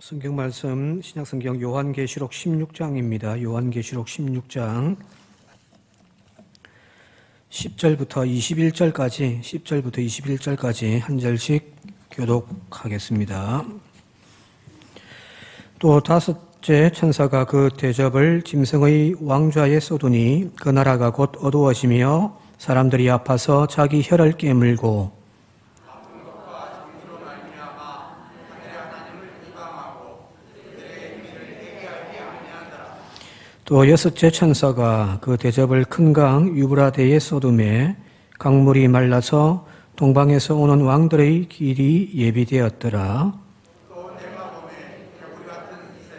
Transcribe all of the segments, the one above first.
성경 말씀 신약성경 요한계시록 16장입니다. 요한계시록 16장 10절부터 21절까지 한 절씩 교독하겠습니다. 또 다섯째 천사가 그 대접을 짐승의 왕좌에 쏟으니 그 나라가 곧 어두워지며 사람들이 아파서 자기 혀를 깨물고 또 여섯째 천사가 그 대접을 큰 강 유브라데에 쏟음에 강물이 말라서 동방에서 오는 왕들의 길이 예비되었더라. 또 내가 보매 개구리 같은 새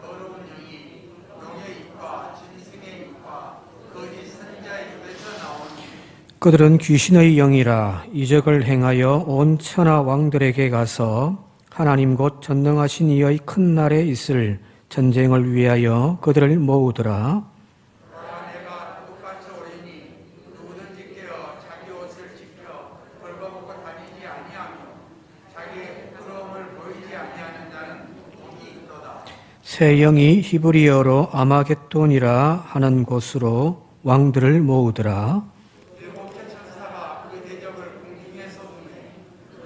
더러운 영이 용의 입과 짐승의 입과 거짓 선지자의 입에서 나오니 그들은 귀신의 영이라 이적을 행하여 온 천하 왕들에게 가서 하나님 곧 전능하신 이의 큰 날에 있을 전쟁을 위하여 그들을 모으더라. 그러나 내가 똑같이 오리니 누구든지 깨어 자기 옷을 지켜 벌거벗고 다니지 아니하며 자기의 부끄러움을 보이지 아니하는 자는 복이 있도다. 새 영이 히브리어로 아마겟돈이라 하는 곳으로 왕들을 모으더라. 일곱째 천사가 그 대접을 공중에 쏟으매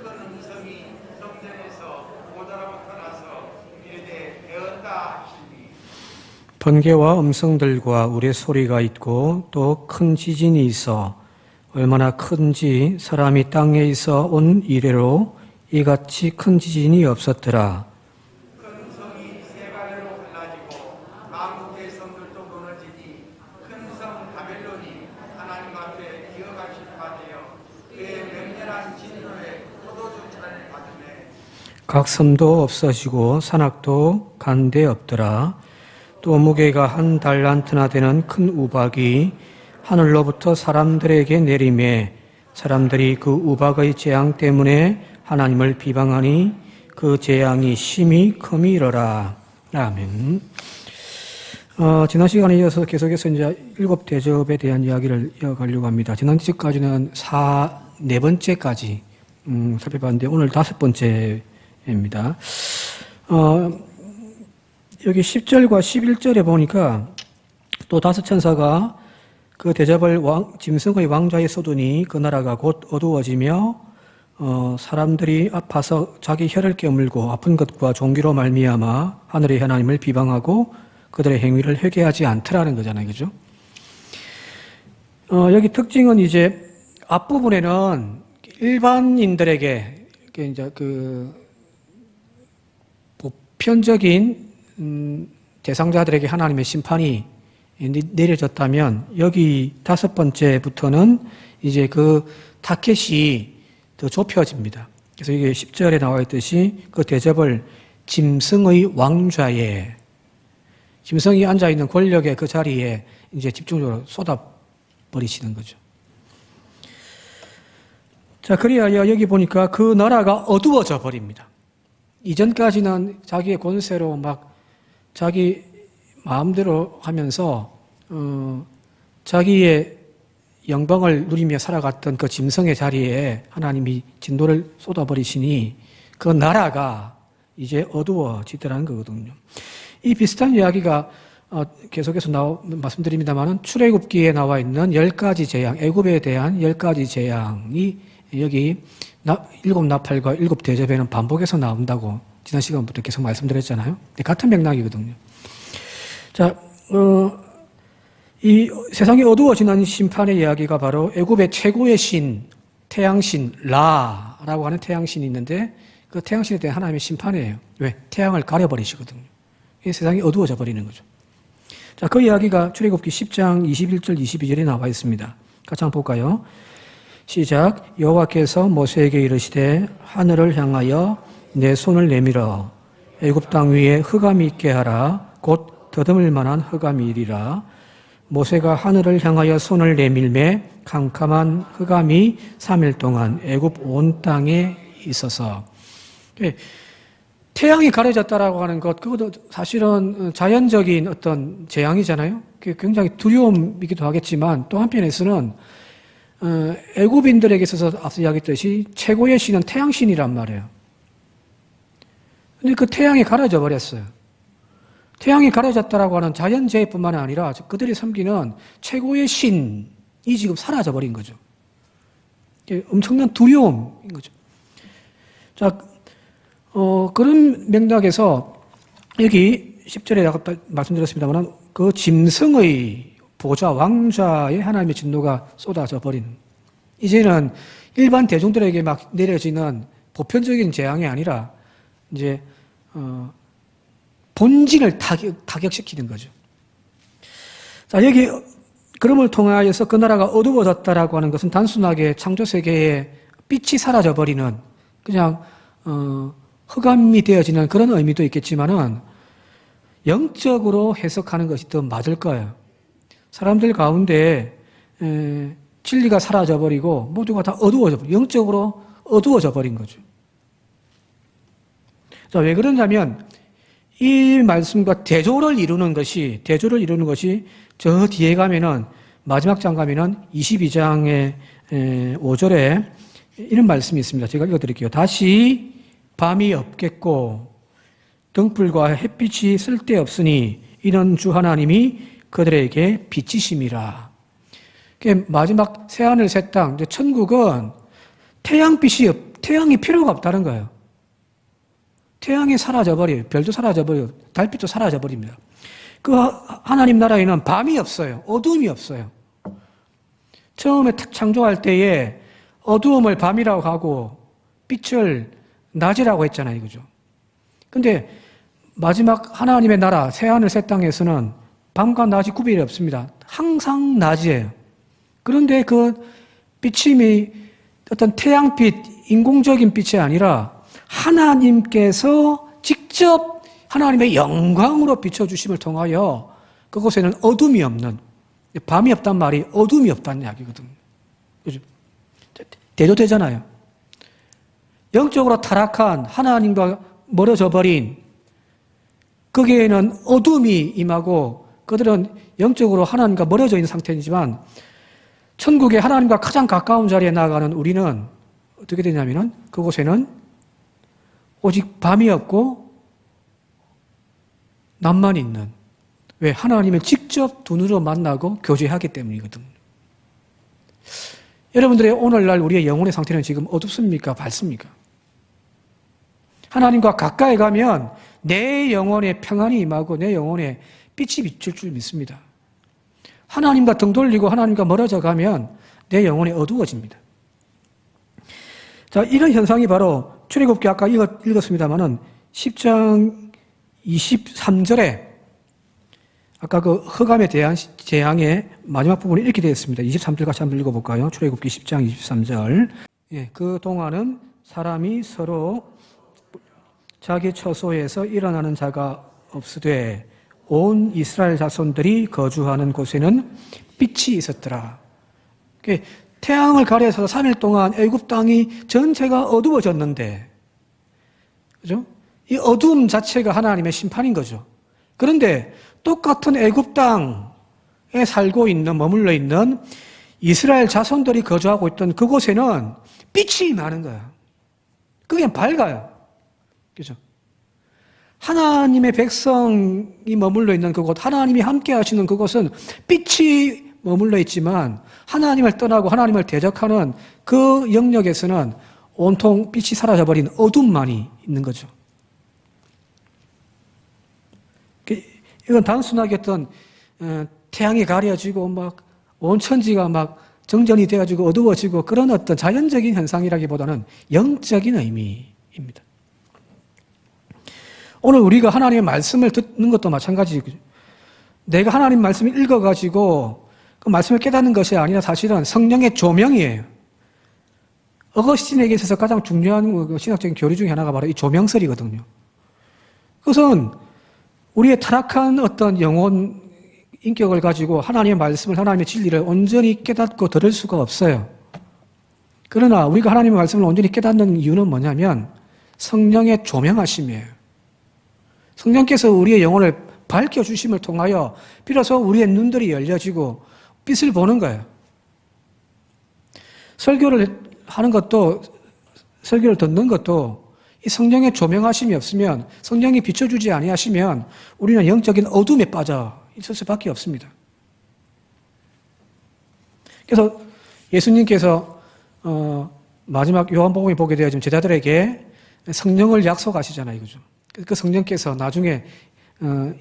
큰 음성이 성전에서 보다라부터 나서 이르되 되었다 하시니 번개와 음성들과 우레 소리가 있고 또 큰 지진이 있어 얼마나 큰지 사람이 땅에 있어 온 이래로 이같이 큰 지진이 없었더라. 큰 성이 세 갈래로 갈라지고 만국의 성들도 무너지니 큰 성 바벨론이 하나님 앞에 기어가실 바되어 그의 맹렬한 진노에 포도주차를 받으매 각 섬도 없어지고 산악도 간데 없더라. 또 무게가 한 달란트나 되는 큰 우박이 하늘로부터 사람들에게 내리매 사람들이 그 우박의 재앙 때문에 하나님을 비방하니 그 재앙이 심히 큼이러라. 아멘. 지난 시간에 이어서 계속해서 이제 일곱 대접에 대한 이야기를 이어가려고 합니다. 지난주까지는 네 번째까지 살펴봤는데 오늘 다섯 번째입니다. 여기 10절과 11절에 보니까 또 다섯 천사가 그 대접을 짐승의 왕좌에 쏟으니 그 나라가 곧 어두워지며 사람들이 아파서 자기 혀를 깨물고 아픈 것과 종기로 말미암아 하늘의 하나님을 비방하고 그들의 행위를 회개하지 않더라는 거잖아요. 그죠? 여기 특징은 이제 앞부분에는 일반인들에게 이제 그 보편적인 대상자들에게 하나님의 심판이 내려졌다면 여기 다섯 번째부터는 이제 그 타켓이 더 좁혀집니다. 그래서 이게 10절에 나와 있듯이 그 대접을 짐승의 왕좌에 짐승이 앉아있는 권력의 그 자리에 이제 집중적으로 쏟아버리시는 거죠. 자, 그리하여 여기 보니까 그 나라가 어두워져 버립니다. 이전까지는 자기의 권세로 막 자기 마음대로 하면서 자기의 영광을 누리며 살아갔던 그 짐승의 자리에 하나님이 진노를 쏟아버리시니 그 나라가 이제 어두워지더라는 거거든요. 이 비슷한 이야기가 계속해서 말씀드립니다만 출애굽기에 나와 있는 10가지 재앙, 애굽에 대한 10가지 재앙이 여기 일곱 나팔과 일곱 대접에는 반복해서 나온다고 지난 시간부터 계속 말씀드렸잖아요. 같은 맥락이거든요. 자, 이 세상이 어두워지는 심판의 이야기가 바로 애굽의 최고의 신, 태양신 라라고 하는 태양신이 있는데 그 태양신에 대한 하나님의 심판이에요. 왜? 태양을 가려버리시거든요. 이 세상이 어두워져 버리는 거죠. 자, 그 이야기가 출애굽기 10장 21절 22절에 나와 있습니다. 같이 한번 볼까요? 시작. 여호와께서 모세에게 이르시되 하늘을 향하여 내 손을 내밀어 애굽 땅 위에 흑암이 있게 하라. 곧 더듬을 만한 흑암이 이리라. 모세가 하늘을 향하여 손을 내밀매 캄캄한 흑암이 3일 동안 애굽 온 땅에 있어서. 태양이 가려졌다라고 하는 것, 그것도 사실은 자연적인 어떤 재앙이잖아요. 그게 굉장히 두려움이기도 하겠지만 또 한편에서는 애굽인들에게 있어서 앞서 이야기했듯이 최고의 신은 태양신이란 말이에요. 근데 그 태양이 가려져 버렸어요. 태양이 가려졌다라고 하는 자연재해뿐만 아니라 그들이 섬기는 최고의 신이 지금 사라져 버린 거죠. 엄청난 두려움인 거죠. 자, 그런 맥락에서 여기 10절에 아까 말씀드렸습니다만 그 짐승의 보좌, 왕좌에 하나님의 진노가 쏟아져 버리는, 이제는 일반 대중들에게 막 내려지는 보편적인 재앙이 아니라 이제 본질을 타격시키는 거죠. 자, 여기 그럼을 통하여서 그 나라가 어두워졌다라고 하는 것은 단순하게 창조 세계에 빛이 사라져 버리는 그냥 흑암이 되어지는 그런 의미도 있겠지만은 영적으로 해석하는 것이 더 맞을 거예요. 사람들 가운데 진리가 사라져 버리고 모두가 다 어두워져 버려, 영적으로 어두워져 버린 거죠. 자, 왜 그러냐면 이 말씀과 대조를 이루는 것이 저 뒤에 가면은 마지막 장 가면은 22장의 5절에 이런 말씀이 있습니다. 제가 읽어드릴게요. 다시 밤이 없겠고 등불과 햇빛이 쓸데없으니 이는 주 하나님이 그들에게 빛이심이라. 마지막 새하늘 새 땅, 천국은 태양이 필요가 없다는 거예요. 태양이 사라져버려요. 별도 사라져버려요. 달빛도 사라져버립니다. 그 하나님 나라에는 밤이 없어요. 어두움이 없어요. 처음에 창조할 때에 어두움을 밤이라고 하고 빛을 낮이라고 했잖아요. 그죠? 근데 마지막 하나님의 나라, 새하늘 새 땅에서는 밤과 낮이 구별이 없습니다. 항상 낮이에요. 그런데 그 비침이 어떤 태양빛, 인공적인 빛이 아니라 하나님께서 직접 하나님의 영광으로 비춰주심을 통하여 그곳에는 어둠이 없는, 밤이 없단 말이 어둠이 없다는 이야기거든요. 그죠? 대조되잖아요. 영적으로 타락한 하나님과 멀어져 버린 거기에는 어둠이 임하고 그들은 영적으로 하나님과 멀어져 있는 상태이지만 천국에 하나님과 가장 가까운 자리에 나아가는 우리는 어떻게 되냐면은 그곳에는 오직 밤이 없고 낮만 있는, 왜? 하나님을 직접 눈으로 만나고 교제하기 때문이거든요. 여러분들의 오늘날 우리의 영혼의 상태는 지금 어둡습니까? 밝습니까? 하나님과 가까이 가면 내 영혼에 평안이 임하고 내 영혼에 빛이 비출 줄 믿습니다. 하나님과 등 돌리고 하나님과 멀어져 가면 내 영혼이 어두워집니다. 자, 이런 현상이 바로 출애굽기 아까 읽었습니다만은 10장 23절에 아까 그 흑암에 대한 재앙의 마지막 부분이 이렇게 되어 있습니다. 23절 같이 한번 읽어볼까요? 출애굽기 10장 23절. 예, 그 동안은 사람이 서로 자기 처소에서 일어나는 자가 없으되 온 이스라엘 자손들이 거주하는 곳에는 빛이 있었더라. 태양을 가려서 3일 동안 애굽 땅이 전체가 어두워졌는데, 그죠? 이 어두움 자체가 하나님의 심판인 거죠. 그런데 똑같은 애굽 땅에 살고 있는, 머물러 있는 이스라엘 자손들이 거주하고 있던 그곳에는 빛이 나는 거야. 그게 밝아요. 그죠? 하나님의 백성이 머물러 있는 그곳, 하나님이 함께 하시는 그곳은 빛이 머물러 있지만 하나님을 떠나고 하나님을 대적하는 그 영역에서는 온통 빛이 사라져버린 어둠만이 있는 거죠. 이건 단순하게 어떤 태양이 가려지고 막 온 천지가 막 정전이 되어지고 어두워지고 그런 어떤 자연적인 현상이라기보다는 영적인 의미입니다. 오늘 우리가 하나님의 말씀을 듣는 것도 마찬가지죠. 내가 하나님 말씀을 읽어가지고 그 말씀을 깨닫는 것이 아니라 사실은 성령의 조명이에요. 어거스틴에게 있어서 가장 중요한 신학적인 교리 중에 하나가 바로 이 조명설이거든요. 그것은 우리의 타락한 어떤 영혼, 인격을 가지고 하나님의 말씀을, 하나님의 진리를 온전히 깨닫고 들을 수가 없어요. 그러나 우리가 하나님의 말씀을 온전히 깨닫는 이유는 뭐냐면 성령의 조명하심이에요. 성령께서 우리의 영혼을 밝혀주심을 통하여 비로소 우리의 눈들이 열려지고 빛을 보는 거예요. 설교를 하는 것도, 설교를 듣는 것도 이 성령의 조명하심이 없으면, 성령이 비춰주지 아니하시면 우리는 영적인 어둠에 빠져 있을 수밖에 없습니다. 그래서 예수님께서 마지막 요한복음에 보게 되어 지금 제자들에게 성령을 약속하시잖아요, 그죠? 그 성령께서 나중에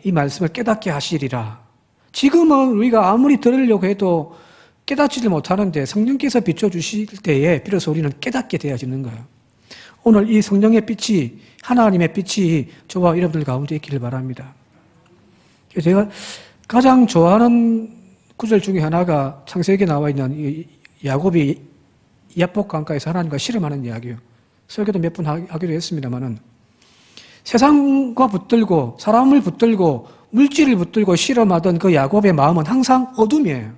이 말씀을 깨닫게 하시리라. 지금은 우리가 아무리 들으려고 해도 깨닫지를 못하는데 성령께서 비춰주실 때에 비로소 우리는 깨닫게 되어지는 거예요. 오늘 이 성령의 빛이, 하나님의 빛이 저와 여러분들 가운데 있기를 바랍니다. 제가 가장 좋아하는 구절 중에 하나가 창세기에 나와 있는 이 야곱이 야복 강가에서 하나님과 씨름하는 이야기예요. 설교도 몇 번 하기도 했습니다만은 세상과 붙들고 사람을 붙들고 물질을 붙들고 씨름하던 그 야곱의 마음은 항상 어둠이에요.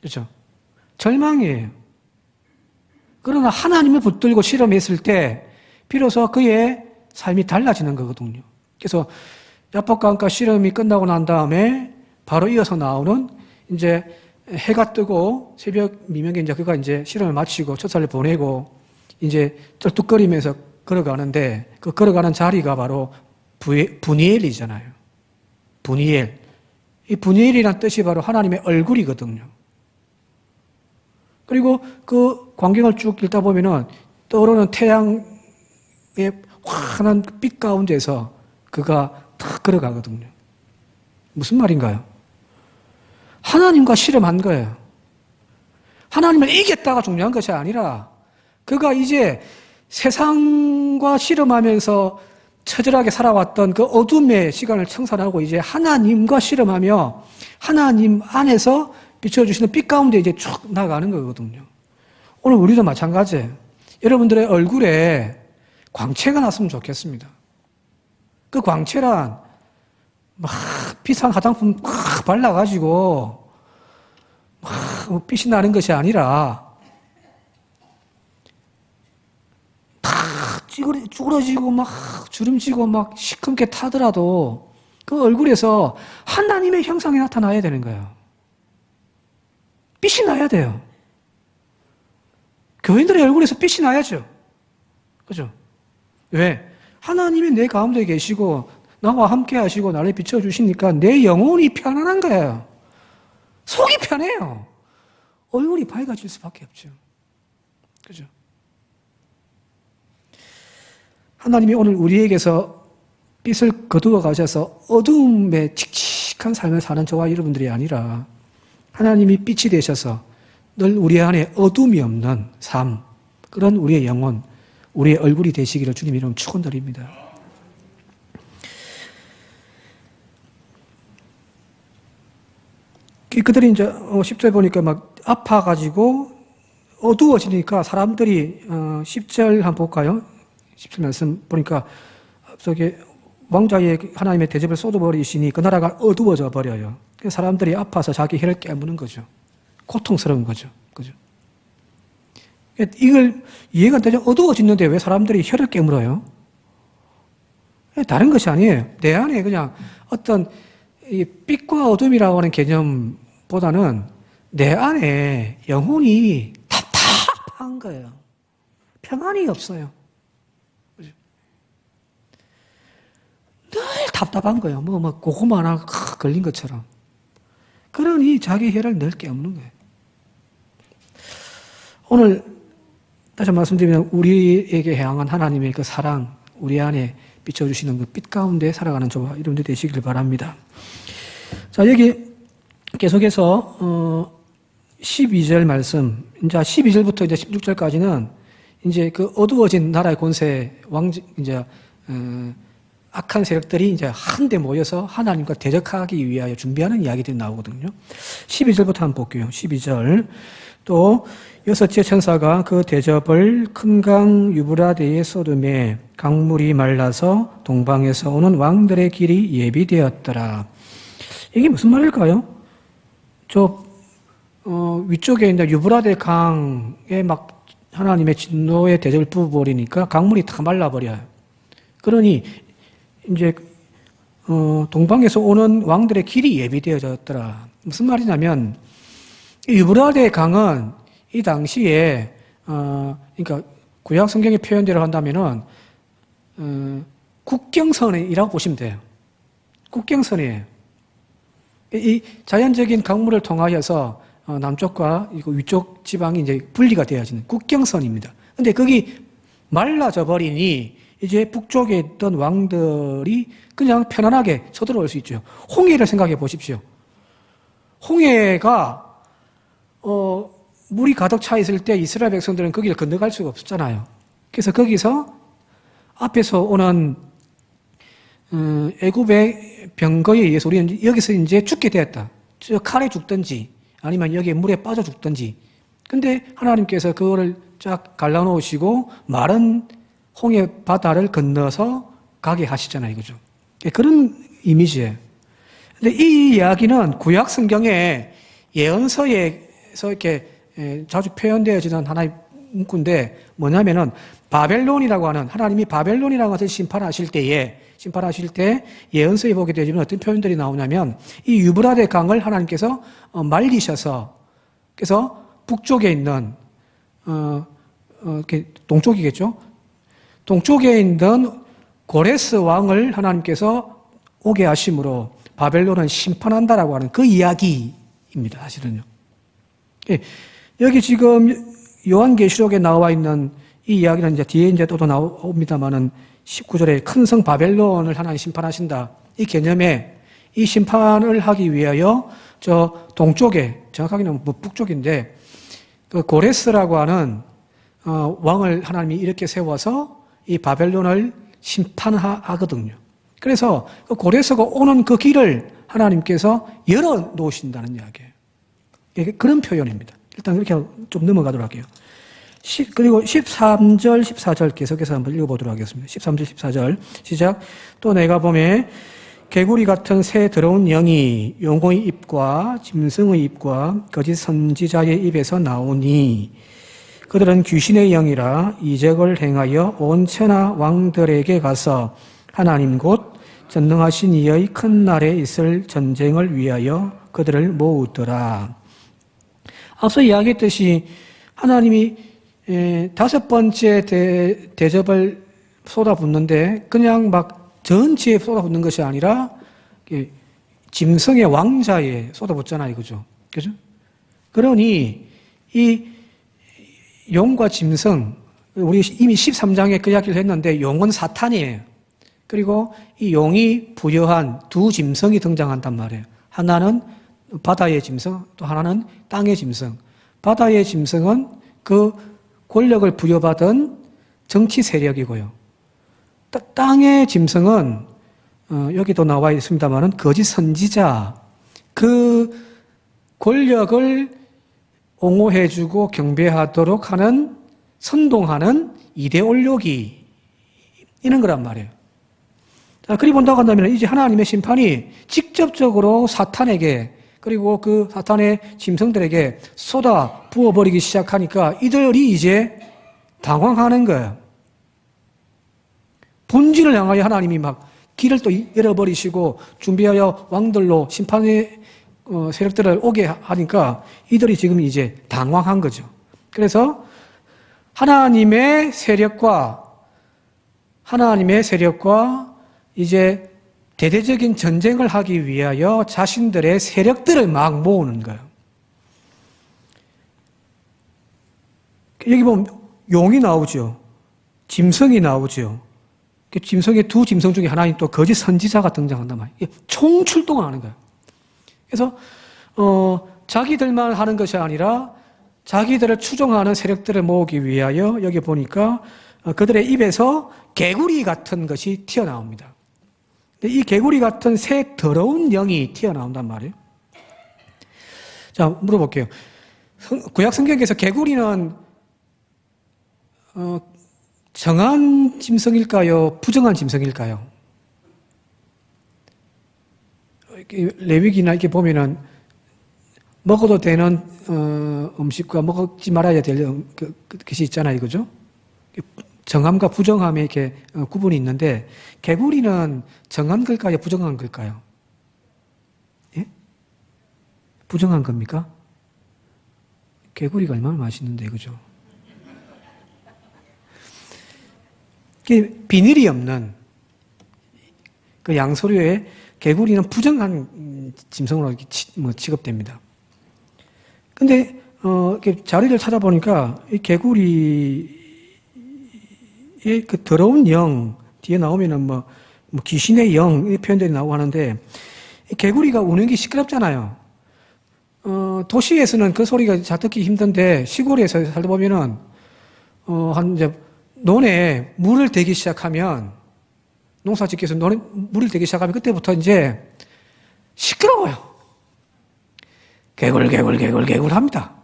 그렇죠? 절망이에요. 그러나 하나님을 붙들고 씨름했을 때 비로소 그의 삶이 달라지는 거거든요. 그래서 야복 강가 씨름이 끝나고 난 다음에 바로 이어서 나오는 이제 해가 뜨고 새벽 미명에 이제 그가 이제 씨름을 마치고 첫살을 보내고 이제 쩔뚝거리면서 걸어가는데 그 걸어가는 자리가 바로 분이엘이잖아요. 분이엘. 이 분이엘이라는 뜻이 바로 하나님의 얼굴이거든요. 그리고 그 광경을 쭉 읽다 보면은 떠오르는 태양의 환한 빛 가운데서 그가 탁 걸어가거든요. 무슨 말인가요? 하나님과 씨름한 거예요. 하나님을 이겼다가 중요한 것이 아니라 그가 이제 세상과 씨름하면서 처절하게 살아왔던 그 어둠의 시간을 청산하고 이제 하나님과 씨름하며 하나님 안에서 비춰주시는 빛 가운데 이제 쭉 나가는 거거든요. 오늘 우리도 마찬가지예요. 여러분들의 얼굴에 광채가 났으면 좋겠습니다. 그 광채란 막 비싼 화장품 막 발라가지고 막 빛이 나는 것이 아니라 다 쭈그러지고 막 주름지고 막 시큼게 타더라도 그 얼굴에서 하나님의 형상이 나타나야 되는 거예요. 빛이 나야 돼요. 교인들의 얼굴에서 빛이 나야죠. 그죠? 왜? 하나님이 내 가운데 계시고 나와 함께 하시고 나를 비춰주시니까 내 영혼이 편안한 거예요. 속이 편해요. 얼굴이 밝아질 수밖에 없죠. 그죠? 하나님이 오늘 우리에게서 빛을 거두어 가셔서 어두움에 칙칙한 삶을 사는 저와 여러분들이 아니라 하나님이 빛이 되셔서 늘 우리 안에 어둠이 없는 삶, 그런 우리의 영혼, 우리의 얼굴이 되시기를 주님 이름 축원드립니다. 그들이 이제 10절 보니까 막 아파가지고 어두워지니까 사람들이 10절 한번 볼까요? 10절 말씀 보니까 저기 왕자의 하나님의 대접을 쏟아버리시니 그 나라가 어두워져 버려요. 사람들이 아파서 자기 혀를 깨무는 거죠. 고통스러운 거죠. 그죠? 이걸 이해가 되죠? 어두워지는데 왜 사람들이 혀를 깨물어요? 다른 것이 아니에요. 내 안에 그냥 어떤 이 빛과 어둠이라고 하는 개념보다는 내 안에 영혼이 답답한 거예요. 평안이 없어요. 그죠? 늘 답답한 거예요. 뭐 고구마 하나 걸린 것처럼. 그러니 자기 혀를 늘 깨무는 거예요. 오늘 다시 말씀드리면 우리에게 향한 하나님의 그 사랑, 우리 안에 비춰주시는 그 빛 가운데 살아가는 저와 여러분들 되시길 바랍니다. 자, 여기 계속해서 12절 말씀, 이제 12절부터 이제 16절까지는 이제 그 어두워진 나라의 권세, 이제 악한 세력들이 이제 한데 모여서 하나님과 대적하기 위하여 준비하는 이야기들이 나오거든요. 12절부터 한번 볼게요. 12절. 또 여섯째 천사가 그 대접을 큰 강 유브라데의 소돔에 강물이 말라서 동방에서 오는 왕들의 길이 예비되었더라. 이게 무슨 말일까요? 위쪽에 있는 유브라데 강에 막 하나님의 진노의 대접을 부어버리니까 강물이 다 말라버려요. 그러니 이제 동방에서 오는 왕들의 길이 예비되어졌더라. 무슨 말이냐면 유브라데 강은 이 당시에 그러니까 구약 성경의 표현대로 한다면은 국경선이라고 보시면 돼요. 국경선이에요. 이 자연적인 강물을 통하여서 남쪽과 위쪽 지방이 이제 분리가 되어지는 국경선입니다. 근데 거기 말라져 버리니 이제 북쪽에 있던 왕들이 그냥 편안하게 서들어올 수 있죠. 홍해를 생각해 보십시오. 홍해가 물이 가득 차 있을 때 이스라엘 백성들은 거기를 건너갈 수가 없었잖아요. 그래서 거기서 앞에서 오는 애굽의 병거에 의해서 우리는 여기서 이제 죽게 되었다. 저 칼에 죽든지 아니면 여기에 물에 빠져 죽든지. 근데 하나님께서 그거를 쫙 갈라놓으시고 마른 홍해 바다를 건너서 가게 하시잖아요. 그죠? 그런 이미지예요. 근데 이 이야기는 구약 성경의 예언서에서 이렇게 자주 표현되어지는 하나의 문구인데 뭐냐면은 바벨론이라고 하는 하나님이 바벨론이라는 것을 심판하실 때 예언서에 보게 되면 어떤 표현들이 나오냐면 이 유브라데 강을 하나님께서 말리셔서 그래서 북쪽에 있는 이렇게 동쪽이겠죠. 동쪽에 있는 고레스 왕을 하나님께서 오게 하심으로 바벨론은 심판한다라고 하는 그 이야기입니다. 사실은요. 여기 지금 요한계시록에 나와 있는 이 이야기는 이제 뒤에 이제 또 나옵니다만은 19절에 큰 성 바벨론을 하나님 심판하신다. 이 개념에 이 심판을 하기 위하여 저 동쪽에 정확하게는 뭐 북쪽인데 그 고레스라고 하는 왕을 하나님이 이렇게 세워서 이 바벨론을 심판하거든요. 그래서 그 고레스가 오는 그 길을 하나님께서 열어 놓으신다는 이야기예요. 그런 표현입니다. 일단 이렇게 좀 넘어가도록 할게요. 그리고 13절, 14절 계속해서 한번 읽어보도록 하겠습니다. 13절, 14절 시작. 또 내가 보매 개구리 같은 새 더러운 영이 용의 입과 짐승의 입과 거짓 선지자의 입에서 나오니 그들은 귀신의 영이라 이적을 행하여 온 천하 왕들에게 가서 하나님 곧 전능하신 이의 큰 날에 있을 전쟁을 위하여 그들을 모으더라. 앞서 이야기했듯이 하나님이 다섯 번째 대접을 쏟아붓는데 그냥 막 전체에 쏟아붓는 것이 아니라 짐승의 왕자에 쏟아붓잖아요. 그죠? 그죠? 그러니 이 용과 짐승, 우리 이미 13장에 그 이야기를 했는데 용은 사탄이에요. 그리고 이 용이 부여한 두 짐승이 등장한단 말이에요. 하나는 바다의 짐승, 또 하나는 땅의 짐승. 바다의 짐승은 그 권력을 부여받은 정치 세력이고요. 땅의 짐승은 여기도 나와 있습니다만은 거짓 선지자, 그 권력을 옹호해주고 경배하도록 하는 선동하는 이데올로기 이런 거란 말이에요. 자, 그리 본다고 한다면 이제 하나님의 심판이 직접적으로 사탄에게 그리고 그 사탄의 짐승들에게 쏟아 부어버리기 시작하니까 이들이 이제 당황하는 거예요. 본질을 향하여 하나님이 막 길을 또 열어버리시고 준비하여 왕들로 심판의 세력들을 오게 하니까 이들이 지금 이제 당황한 거죠. 그래서 하나님의 세력과 이제 대대적인 전쟁을 하기 위하여 자신들의 세력들을 막 모으는 거예요. 여기 보면 용이 나오죠. 짐승이 나오죠. 짐승의 두 짐승 중에 하나인 또 거짓 선지자가 등장한단 말이에요. 총출동을 하는 거예요. 그래서 자기들만 하는 것이 아니라 자기들을 추종하는 세력들을 모으기 위하여 여기 보니까 그들의 입에서 개구리 같은 것이 튀어나옵니다. 이 개구리 같은 새 더러운 영이 튀어나온단 말이에요. 자, 물어볼게요. 구약 성경에서 개구리는 정한 짐승일까요? 부정한 짐승일까요? 레위기나 이렇게 보면은 먹어도 되는 음식과 먹지 말아야 될 것이 있잖아요, 그죠? 정함과 부정함에 이렇게 구분이 있는데 개구리는 정한 걸까요, 부정한 걸까요? 예? 부정한 겁니까? 개구리가 얼마나 맛있는데, 그죠? 비늘이 없는 그 양서류의 개구리는 부정한 짐승으로 취급됩니다. 근데 이렇게 자리를 찾아보니까 이 개구리의 그 더러운 영 뒤에 나오면은 뭐 귀신의 영 이 표현들이 나오고 하는데 이 개구리가 우는 게 시끄럽잖아요. 도시에서는 그 소리가 잘 듣기 힘든데 시골에서 살다 보면은 한 이제 논에 물을 대기 시작하면 농사 짓기 위해서 논에 물을 대기 시작하면 그때부터 이제 시끄러워요. 개굴 합니다.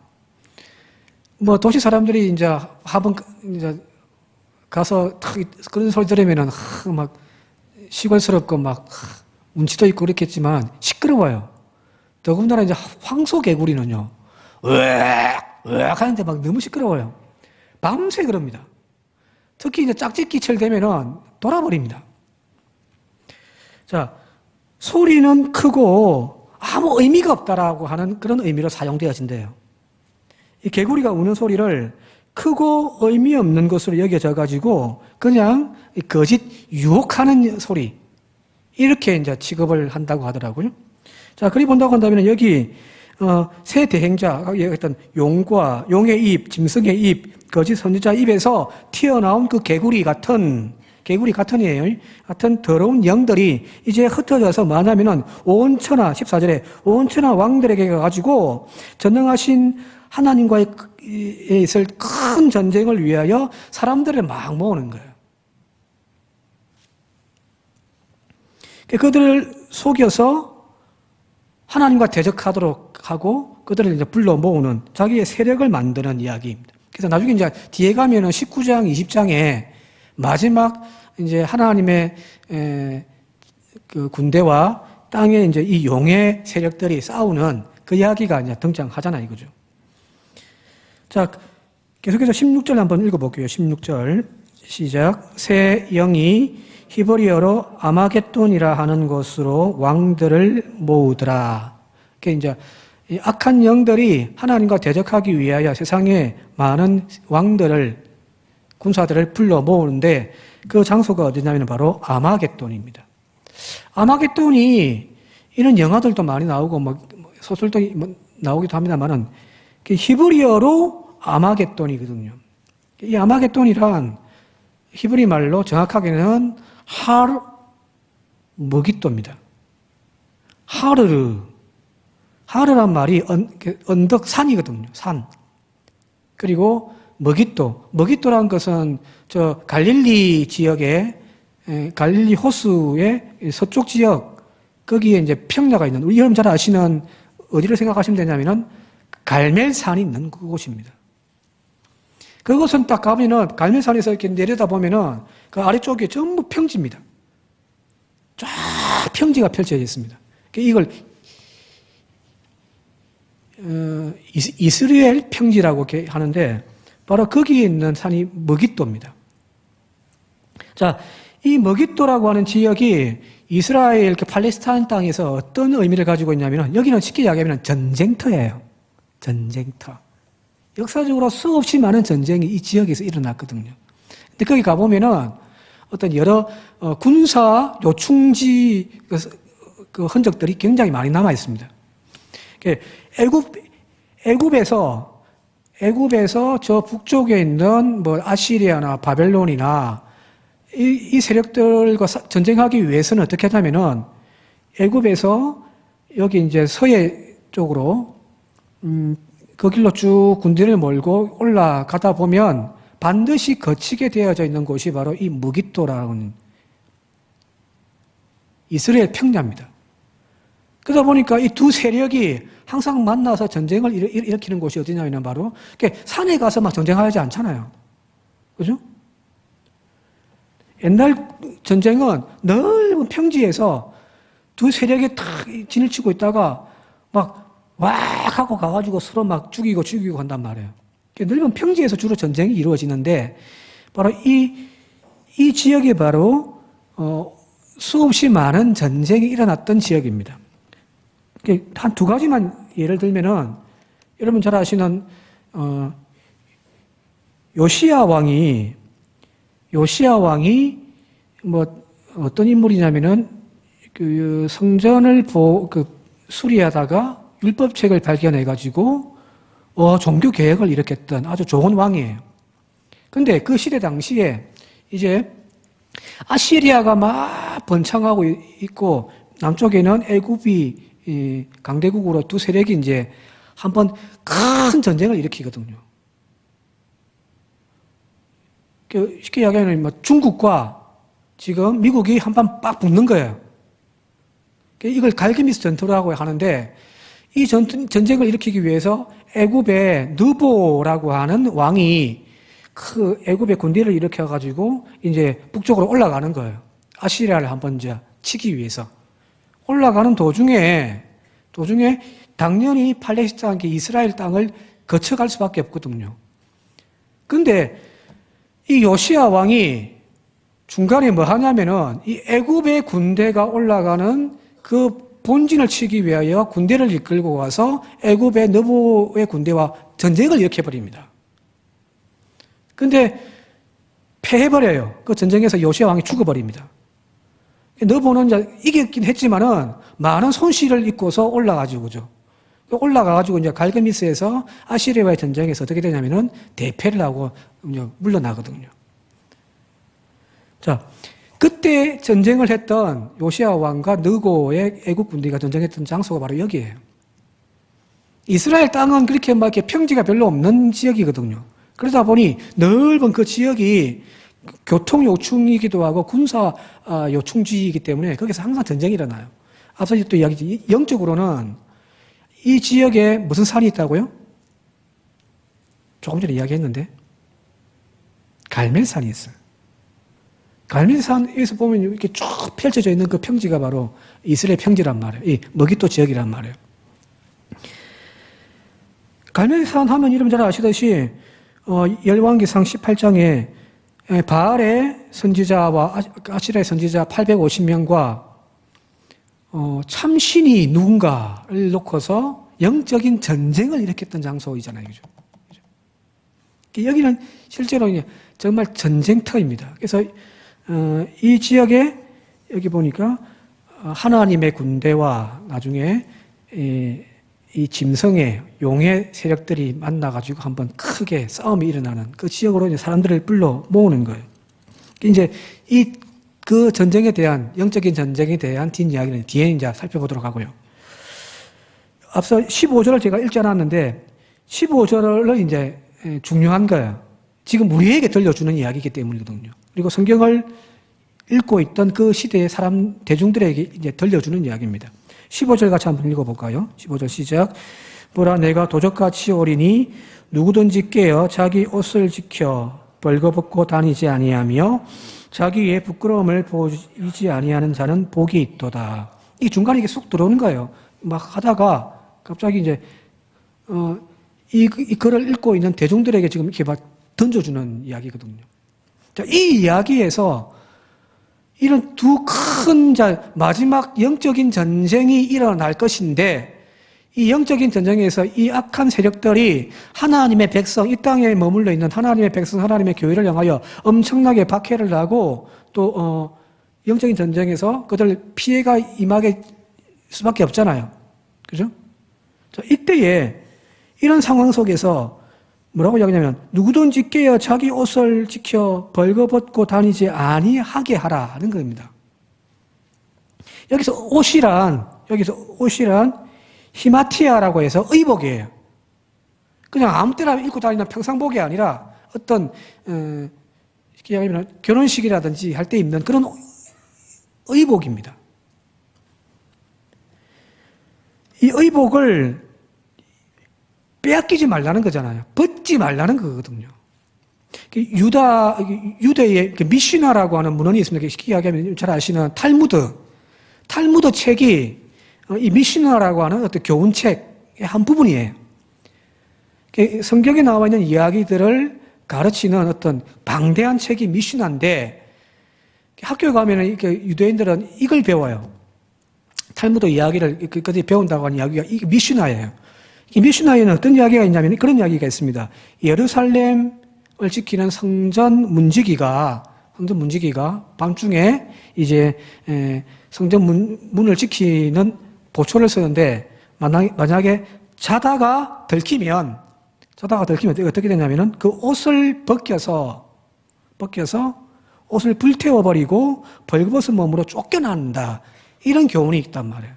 뭐 도시 사람들이 이제 화분 이제 가서 탁 그런 소리 들으면은 막 시골스럽고 막 운치도 있고 그렇겠지만 시끄러워요. 더군다나 이제 황소개구리는요, 으악 하는데 막 너무 시끄러워요. 밤새 그럽니다. 특히 이제 짝짓기철 되면은 돌아버립니다. 자, 소리는 크고 아무 의미가 없다라고 하는 그런 의미로 사용되어진대요. 이 개구리가 우는 소리를 크고 의미 없는 것으로 여겨져 가지고 그냥 거짓 유혹하는 소리 이렇게 이제 취급을 한다고 하더라고요. 자, 그리 본다고 한다면 여기 세 대행자 어떤 용의 입, 짐승의 입, 거짓 선지자 입에서 튀어나온 그 개구리 같은이에요. 같은 더러운 영들이 이제 흩어져서 뭐냐면은 온 천하 14절에 온 천하 왕들에게 가지고 전능하신 하나님과의 있을 큰 전쟁을 위하여 사람들을 막 모으는 거예요. 그들을 속여서 하나님과 대적하도록 하고 그들을 이제 불러 모으는 자기의 세력을 만드는 이야기입니다. 그래서 나중에 이제 뒤에 가면은 19장, 20장에 마지막 이제 하나님의 그 군대와 땅에 이제 이 용의 세력들이 싸우는 그 이야기가 이제 등장하잖아 이거죠. 자, 계속해서 16절 한번 읽어볼게요. 16절 시작. 새 영이 히브리어로 아마겟돈이라 하는 곳으로 왕들을 모으더라. 그게 이제 이 악한 영들이 하나님과 대적하기 위하여 세상에 많은 왕들을 군사들을 불러 모으는데 그 장소가 어디냐면 바로 아마겟돈입니다. 아마겟돈이 이런 영화들도 많이 나오고 뭐 소설도 나오기도 합니다만은 히브리어로 아마겟돈이거든요. 이 아마겟돈이란 히브리 말로 정확하게는 머깃도입니다. 하르란 말이 언덕 산이거든요. 산. 그리고 머깃도라는 것은 저 갈릴리 지역에 갈릴리 호수의 서쪽 지역 거기에 이제 평야가 있는 우리 여러분 잘 아시는 어디를 생각하시면 되냐면은 갈멜산이 있는 그곳입니다. 그곳은 딱 가면은 갈멜산에서 이렇게 내려다보면은 그 아래쪽에 전부 평지입니다. 쫙 평지가 펼쳐져 있습니다. 이걸 이스라엘 평지라고 하는데 바로 거기에 있는 산이 머깃도입니다. 자, 이 머깃도라고 하는 지역이 이스라엘 팔레스타인 땅에서 어떤 의미를 가지고 있냐면 여기는 쉽게 이야기하면 전쟁터예요. 전쟁터. 역사적으로 수없이 많은 전쟁이 이 지역에서 일어났거든요. 근데 거기 가보면은 어떤 여러 군사 요충지 그 흔적들이 굉장히 많이 남아 있습니다. 애굽에서 저 북쪽에 있는 뭐 아시리아나 바벨론이나 이 세력들과 전쟁하기 위해서는 어떻게 하냐면은 애굽에서 여기 이제 서해 쪽으로 그 길로 쭉 군대를 몰고 올라가다 보면 반드시 거치게 되어져 있는 곳이 바로 이 무깃도라는 이스라엘 평야입니다. 그러다 보니까 이 두 세력이 항상 만나서 전쟁을 일으키는 곳이 어디냐면 바로 산에 가서 막 전쟁하지 않잖아요. 그죠? 옛날 전쟁은 넓은 평지에서 두 세력이 탁 진을 치고 있다가 막 왁 하고 가가지고 서로 막 죽이고 한단 말이에요. 넓은 평지에서 주로 전쟁이 이루어지는데 바로 이 지역이 바로 수없이 많은 전쟁이 일어났던 지역입니다. 한 두 가지만 예를 들면은 여러분 잘 아시는 요시야 왕이 요시야 왕이 뭐 어떤 인물이냐면은 그 성전을 수리하다가 율법책을 발견해 가지고 종교 개혁을 일으켰던 아주 좋은 왕이에요. 근데 그 시대 당시에 이제 아시리아가 막 번창하고 있고 남쪽에는 애굽이 강대국으로 두 세력이 이제 한번 큰 전쟁을 일으키거든요. 쉽게 이야기하면 중국과 지금 미국이 한번 빡 붙는 거예요. 이걸 갈기미스 전투라고 하는데 이 전쟁을 일으키기 위해서 애굽의 느보라고 하는 왕이 그 애굽의 군대를 일으켜가지고 이제 북쪽으로 올라가는 거예요. 아시리아를 한번 이제 치기 위해서. 올라가는 도중에 당연히 팔레스타인, 이스라엘 땅을 거쳐갈 수밖에 없거든요. 근데 이 요시야 왕이 중간에 뭐 하냐면은 이 애굽의 군대가 올라가는 그 본진을 치기 위하여 군대를 이끌고 가서 애굽의 느보의 군대와 전쟁을 일으켜버립니다. 근데 패해버려요. 그 전쟁에서 요시야 왕이 죽어버립니다. 느보는 이제 이겼긴 했지만은 많은 손실을 입고서 올라가지고, 그죠? 올라가가지고 이제 갈그미스에서 아시리아와의 전쟁에서 어떻게 되냐면은 대패를 하고 물러나거든요. 자, 그때 전쟁을 했던 요시야 왕과 느고의 애국 군대가 전쟁했던 장소가 바로 여기예요. 이스라엘 땅은 그렇게 막 이렇게 평지가 별로 없는 지역이거든요. 그러다 보니 넓은 그 지역이 교통 요충이기도 하고 군사 요충지이기 때문에 거기서 항상 전쟁이 일어나요. 앞서 또 이야기했지, 영적으로는 이 지역에 무슨 산이 있다고요? 조금 전에 이야기했는데 갈멜산이 있어요. 갈멜산에서 보면 이렇게 쭉 펼쳐져 있는 그 평지가 바로 이스라엘 평지란 말이에요. 이 머깃도 지역이란 말이에요. 갈멜산 하면 여러분 잘 아시듯이 열왕기상 18장에 바알의 선지자와 아시라의 선지자 850명과 참신이 누군가를 놓고서 영적인 전쟁을 일으켰던 장소이잖아요. 그죠? 여기는 실제로 정말 전쟁터입니다. 그래서 이 지역에 여기 보니까 하나님의 군대와 나중에 이 짐승의 용의 세력들이 만나가지고 한번 크게 싸움이 일어나는 그 지역으로 이제 사람들을 불러 모으는 거예요. 이제 그 전쟁에 대한, 영적인 전쟁에 대한 뒷이야기는 뒤에 이제 살펴보도록 하고요. 앞서 15절을 제가 읽지 않았는데 15절을 이제 중요한 거예요. 지금 우리에게 들려주는 이야기이기 때문이거든요. 그리고 성경을 읽고 있던 그 시대의 사람, 대중들에게 이제 들려주는 이야기입니다. 15절 같이 한번 읽어볼까요? 15절 시작. 보라, 내가 도적같이 오리니 누구든지 깨어 자기 옷을 지켜 벌거벗고 다니지 아니하며 자기의 부끄러움을 보이지 아니하는 자는 복이 있도다. 이 중간에 이게 쑥 들어오는 거예요. 막 하다가 갑자기 이제 이 글을 읽고 있는 대중들에게 지금 이렇게 막 던져주는 이야기거든요. 자, 이 이야기에서 이런 두 큰 마지막 영적인 전쟁이 일어날 것인데 이 영적인 전쟁에서 이 악한 세력들이 하나님의 백성, 이 땅에 머물러 있는 하나님의 백성, 하나님의 교회를 향하여 엄청나게 박해를 하고 또 영적인 전쟁에서 그들 피해가 임하게 수밖에 없잖아요. 그죠? 자, 이때에 이런 상황 속에서 뭐라고 이야기하냐면 누구든지 깨어 자기 옷을 지켜 벌거벗고 다니지 아니하게 하라는 겁니다. 여기서 옷이란 히마티아라고 해서 의복이에요. 그냥 아무 때나 입고 다니는 평상복이 아니라 어떤 쉽게 이야기하면 결혼식이라든지 할 때 입는 그런 의복입니다. 이 의복을 빼앗기지 말라는 거잖아요. 벗지 말라는 거거든요. 유대의 미시나라고 하는 문헌이 있습니다. 쉽게 이야기하면 잘 아시는 탈무드 책이 이 미시나라고 하는 어떤 교훈책의 한 부분이에요. 성경에 나와 있는 이야기들을 가르치는 어떤 방대한 책이 미시나인데 학교에 가면 유대인들은 이걸 배워요. 탈무드 이야기를 끝까지 배운다고 하는 이야기가 이게 미시나예요. 이 미시나에는 어떤 이야기가 있냐면 그런 이야기가 있습니다. 예루살렘을 지키는 성전 문지기가 성전 문지기가 밤중에 이제 성전 문을 지키는 보초를 쓰는데 만약에 자다가 들키면 어떻게 되냐면은 그 옷을 벗겨서 옷을 불태워버리고 벌거벗은 몸으로 쫓겨난다. 이런 교훈이 있단 말이에요.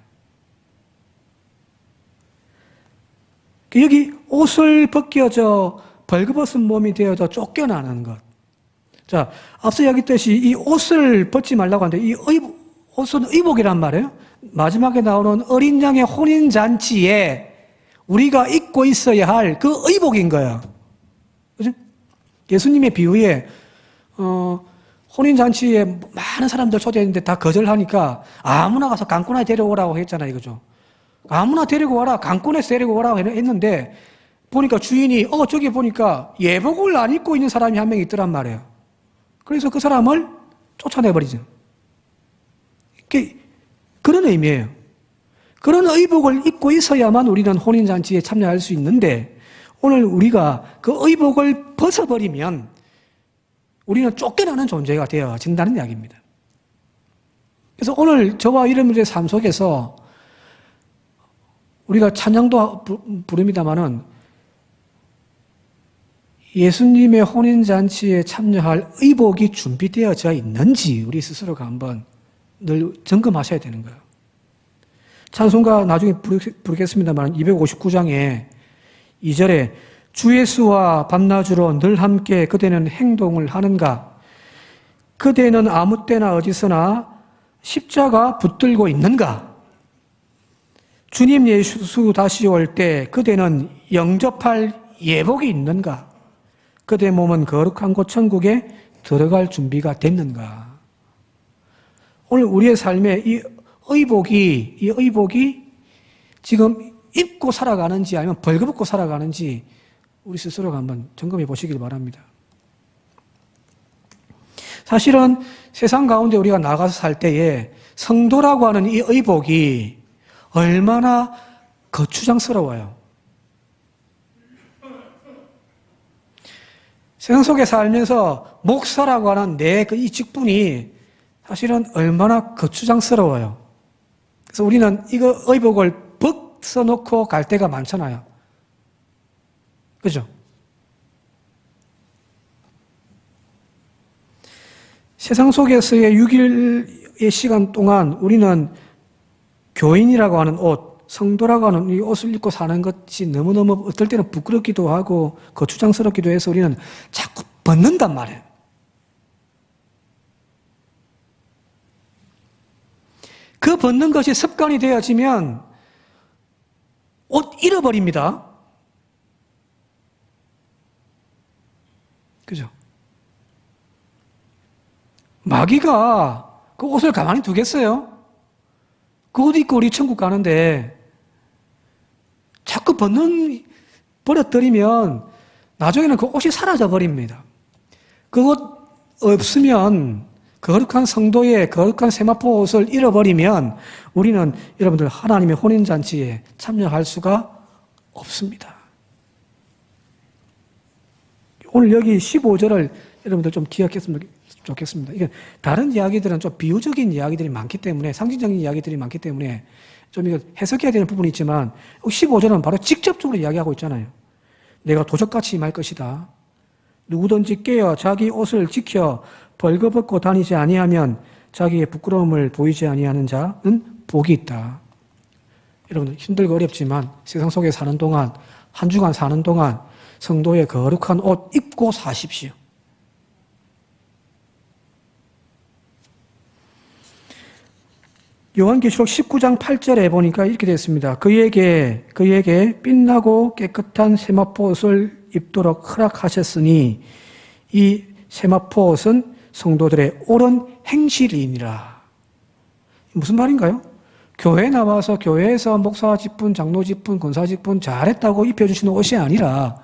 여기 옷을 벗겨져 벌거벗은 몸이 되어져 쫓겨나는 것. 자, 앞서 이야기했듯이 이 옷을 벗지 말라고 하는데 이 옷은 의복이란 말이에요. 마지막에 나오는 어린 양의 혼인잔치에 우리가 입고 있어야 할 그 의복인 거예요. 그죠? 예수님의 비유에, 혼인잔치에 많은 사람들 초대했는데 다 거절하니까 아무나 가서 강꾼에 데려오라고 했잖아요. 그죠? 아무나 데리고 와라. 강꾼에서 데리고 오라고 했는데 보니까 주인이, 저기 보니까 예복을 안 입고 있는 사람이 한 명 있더란 말이에요. 그래서 그 사람을 쫓아내버리죠. 그런 의미예요. 그런 의복을 입고 있어야만 우리는 혼인잔치에 참여할 수 있는데 오늘 우리가 그 의복을 벗어버리면 우리는 쫓겨나는 존재가 되어진다는 이야기입니다. 그래서 오늘 저와 여러분들의 삶 속에서 우리가 찬양도 부릅니다마는 예수님의 혼인잔치에 참여할 의복이 준비되어져 있는지 우리 스스로가 한번 늘 점검하셔야 되는 거예요. 찬송가 나중에 부르겠습니다만 259장에 2절에 주 예수와 밤낮으로 늘 함께 그대는 행동을 하는가? 그대는 아무 때나 어디서나 십자가 붙들고 있는가? 주님 예수 다시 올 때 그대는 영접할 예복이 있는가? 그대 몸은 거룩한 곳 천국에 들어갈 준비가 됐는가? 오늘 우리의 삶에 이 의복이 지금 입고 살아가는지 아니면 벌거벗고 살아가는지 우리 스스로가 한번 점검해 보시길 바랍니다. 사실은 세상 가운데 우리가 나가서 살 때에 성도라고 하는 이 의복이 얼마나 거추장스러워요. 세상 속에 살면서 목사라고 하는 내 이 직분이 사실은 얼마나 거추장스러워요. 그래서 우리는 이거 의복을 벗어놓고 갈 때가 많잖아요. 그죠? 세상 속에서의 6일의 시간 동안 우리는 교인이라고 하는 옷, 성도라고 하는 이 옷을 입고 사는 것이 너무너무 어떨 때는 부끄럽기도 하고 거추장스럽기도 해서 우리는 자꾸 벗는단 말이에요. 그 벗는 것이 습관이 되어지면 옷 잃어버립니다. 그죠? 마귀가 그 옷을 가만히 두겠어요? 그 옷 입고 우리 천국 가는데 자꾸 버려뜨리면 나중에는 그 옷이 사라져버립니다. 그 옷 없으면 거룩한 성도의 거룩한 세마포 옷을 잃어버리면 우리는 여러분들 하나님의 혼인잔치에 참여할 수가 없습니다. 오늘 여기 15절을 여러분들 좀 기억했으면 좋겠습니다. 이게 다른 이야기들은 좀 비유적인 이야기들이 많기 때문에 상징적인 이야기들이 많기 때문에 좀 이거 해석해야 되는 부분이 있지만 15절은 바로 직접적으로 이야기하고 있잖아요. 내가 도적같이 임할 것이다. 누구든지 깨어 자기 옷을 지켜 벌거벗고 다니지 아니하면 자기의 부끄러움을 보이지 아니하는 자는 복이 있다. 여러분 힘들고 어렵지만 세상 속에 사는 동안 한 주간 사는 동안 성도의 거룩한 옷 입고 사십시오. 요한계시록 19장 8절에 보니까 이렇게 되어 있습니다. 그에게 빛나고 깨끗한 세마포 옷을 입도록 허락하셨으니 이 세마포 옷은 성도들의 옳은 행실이니라. 무슨 말인가요? 교회에 나와서 교회에서 목사 직분, 장로 직분, 권사 직분 잘했다고 입혀주시는 옷이 아니라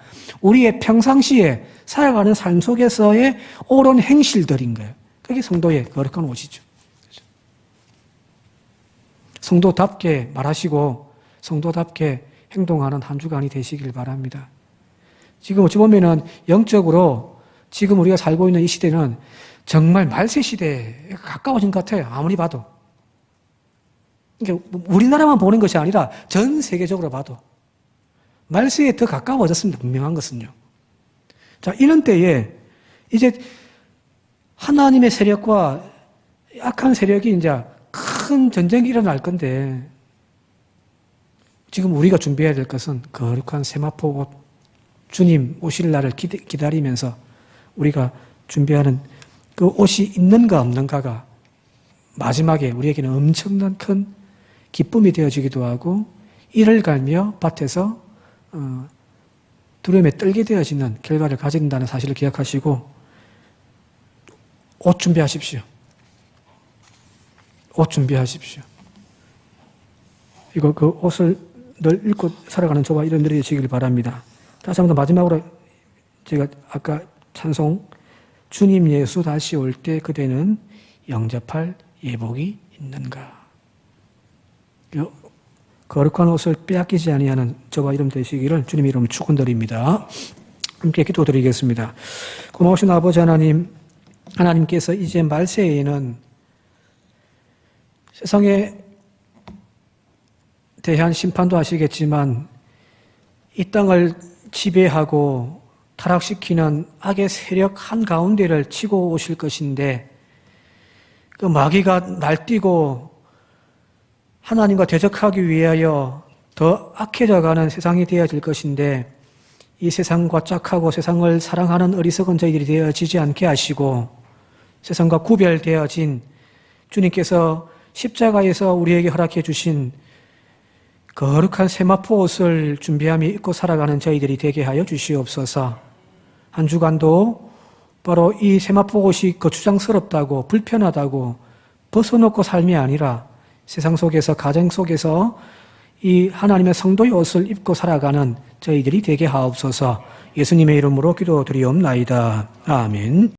우리의 평상시에 살아가는 삶 속에서의 옳은 행실들인 거예요. 그게 성도의 거룩한 옷이죠. 성도답게 말하시고 성도답게 행동하는 한 주간이 되시길 바랍니다. 지금 어찌 보면은 영적으로 지금 우리가 살고 있는 이 시대는 정말 말세 시대에 가까워진 것 같아요. 아무리 봐도. 그러니까 우리나라만 보는 것이 아니라 전 세계적으로 봐도 말세에 더 가까워졌습니다. 분명한 것은요. 자, 이런 때에 이제 하나님의 세력과 약한 세력이 이제 큰 전쟁이 일어날 건데 지금 우리가 준비해야 될 것은 거룩한 세마포 옷, 주님 오실 날을 기다리면서 우리가 준비하는 그 옷이 있는가 없는가가 마지막에 우리에게는 엄청난 큰 기쁨이 되어지기도 하고 이를 갈며 밭에서 두려움에 떨게 되어지는 결과를 가진다는 사실을 기억하시고 옷 준비하십시오. 옷 준비하십시오. 이거 그 옷을 늘 입고 살아가는 저와 이런 일이 되시길 바랍니다. 다시 한번 마지막으로 제가 아까 찬송 주님 예수 다시 올 때 그대는 영접할 예복이 있는가. 거룩한 옷을 빼앗기지 아니하는 저와 이름 되시기를 주님 이름 축원드립니다. 함께 기도드리겠습니다. 고마우신 아버지 하나님, 하나님께서 이제 말세에는 세상에 대한 심판도 하시겠지만 이 땅을 지배하고 타락시키는 악의 세력 한가운데를 치고 오실 것인데 그 마귀가 날뛰고 하나님과 대적하기 위하여 더 악해져가는 세상이 되어질 것인데 이 세상과 짝하고 세상을 사랑하는 어리석은 저희들이 되어지지 않게 하시고 세상과 구별되어진 주님께서 십자가에서 우리에게 허락해 주신 거룩한 세마포 옷을 준비하며 입고 살아가는 저희들이 되게 하여 주시옵소서. 한 주간도 바로 이 세마포 옷이 거추장스럽다고 불편하다고 벗어놓고 삶이 아니라 세상 속에서 가정 속에서 이 하나님의 성도의 옷을 입고 살아가는 저희들이 되게 하옵소서. 예수님의 이름으로 기도드리옵나이다. 아멘.